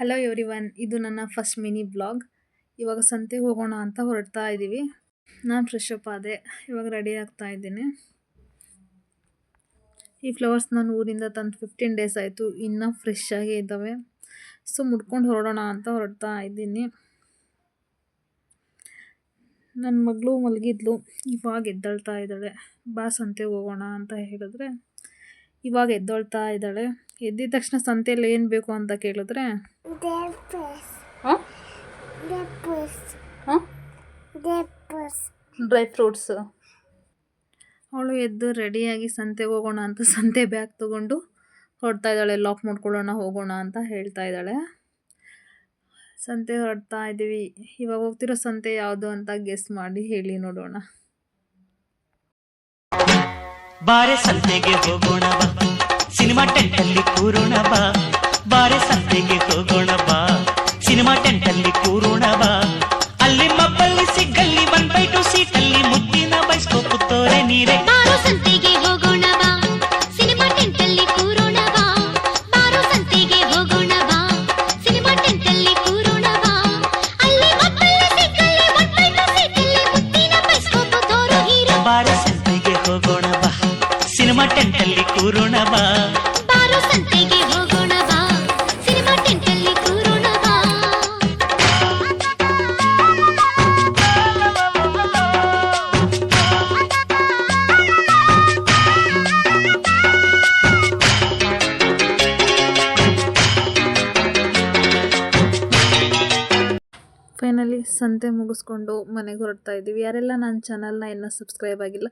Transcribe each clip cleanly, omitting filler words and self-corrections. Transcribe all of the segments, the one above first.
Hello everyone, ಇದು ನನ್ನ first mini blog. ಇವಾಗ ಸಂತೆಗೆ ಹೋಗೋಣ ಅಂತ ಹೊರಡ್ತಾ ಇದ್ದೀವಿ. ನಾನು ಫ್ರೆಶ್ ಅಪ್ ಆದೆ, ಇವಾಗ ರೆಡಿ ಆಗ್ತಾ ಇದ್ದೀನಿ. ಈ ಫ್ಲವರ್ಸ್ ನಾನು ಊರಿಂದ ತಂದು 15 ಡೇಸ್ ಆಯಿತು, ಇನ್ನೂ ಫ್ರೆಶ್ ಆಗೇ ಇದ್ದಾವೆ. ಸೊ ಮುಡ್ಕೊಂಡು ಹೊರಡೋಣ ಅಂತ ಹೊರಡ್ತಾ ಇದ್ದೀನಿ. ನನ್ನ ಮಗಳು ಮಲಗಿದ್ಲು, ಇವಾಗ ಎದ್ದೇಳ್ತಾ ಇದ್ದಾಳೆ. ಬಾ ಸಂತೆಗೆ ಹೋಗೋಣ ಅಂತ ಹೇಳಿದ್ರೆ ಇವಾಗ ಎದ್ದೇಳ್ತಾ ಇದ್ದಾಳೆ. ಎದ್ದಿದ ತಕ್ಷಣ ಸಂತೆಯಲ್ಲಿ ಏನು ಬೇಕು ಅಂತ ಕೇಳಿದ್ರೆ ಡ್ರೈ ಫ್ರೂಟ್ಸ್. ಅವಳು ಎದ್ದು ರೆಡಿಯಾಗಿ ಸಂತೆಗೆ ಹೋಗೋಣ ಅಂತ ಸಂತೆ ಬ್ಯಾಗ್ ತೊಗೊಂಡು ಹೊರಡ್ತಾ ಇದ್ದಾಳೆ. ಲಾಕ್ ಮಾಡ್ಕೊಳ್ಳೋಣ ಹೋಗೋಣ ಅಂತ ಹೇಳ್ತಾ ಇದ್ದಾಳೆ. ಸಂತೆ ಹೊರಡ್ತಾ ಇದ್ದೀವಿ. ಇವಾಗ ಹೋಗ್ತಿರೋ ಸಂತೆ ಯಾವುದು ಅಂತ ಗೆಸ್ ಮಾಡಿ ಹೇಳಿ ನೋಡೋಣ. ಬಾರೆ ಸಂತೆಗೆ ಹೋಗೋಣ ಬಾ, ಸಿನಿಮಾ ಟೆಂಟಲ್ಲಿ ಕೂರೋಣ ಬಾ. ಬಾರೆ ಸಂತೆಗೆ ಹೋಗೋಣ ಬಾ, ಸಿನಿಮಾ ಟೆಂಟಲ್ಲಿ ಕೂರೋಣ ಬಾ. ಅಲ್ಲಿ ಮಬ್ಬಲ್ಲಿ ಸಿಗ್ಗಲ್ಲಿ 1/2 ಸೀಟಲ್ಲಿ ಮುದ್ದಿನ ಬೈಸ್ಕೋಪ್ ತೋರೆ ನೀರೆ. ಬಾರೋ ಸಂತೆಗೆ ಹೋಗೋಣ ಬಾ, ಸಿನಿಮಾ ಟೆಂಟಲ್ಲಿ ಕೂರೋಣ ಬಾ. ಬಾರೋ ಸಂತೆಗೆ ಹೋಗೋಣ ಬಾ, ಸಿನಿಮಾ ಟೆಂಟಲ್ಲಿ ಕೂರೋಣ ಬಾ. ಅಲ್ಲಿ ಮಬ್ಬಲ್ಲಿ ಸಿಗ್ಗಲ್ಲಿ 1/2 ಸೀಟಲ್ಲಿ ಮುದ್ದಿನ ಬೈಸ್ಕೋಪ್ ತೋರೆ ನೀರೆ. ಬಾರೆ ಸಂತೆಗೆ ಹೋಗೋಣ ಬಾ, ಸಿನಿಮಾ ಟೆಂಟಲ್ಲಿ ಕೂರೋಣ ಬಾ. ಬಾರೋ ಸಂತೆಗೆ ಹೋಗೋಣ ಬಾ, ಸಿನಿಮಾ ಟೆಂಟಲ್ಲಿ ಕೂರೋಣ ಬಾ. ಫೈನಲಿ ಸಂತೆ ಮುಗಿಸ್ಕೊಂಡು ಮನೆಗೆ ಹೊರಡ್ತಾ ಇದ್ದೀವಿ. ಯಾರೆಲ್ಲ ನನ್ನ ಚಾನಲ್ನ ಇನ್ನೂ ಸಬ್ಸ್ಕ್ರೈಬ್ ಆಗಿಲ್ಲ,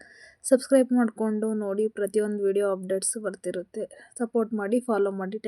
ಸಬ್ಸ್ಕ್ರೈಬ್ ಮಾಡಿಕೊಂಡು ನೋಡಿ. ಪ್ರತಿಯೊಂದು ವಿಡಿಯೋ ಅಪ್ಡೇಟ್ಸ್ ಬರ್ತಿರುತ್ತೆ. ಸಪೋರ್ಟ್ ಮಾಡಿ, ಫಾಲೋ ಮಾಡಿ.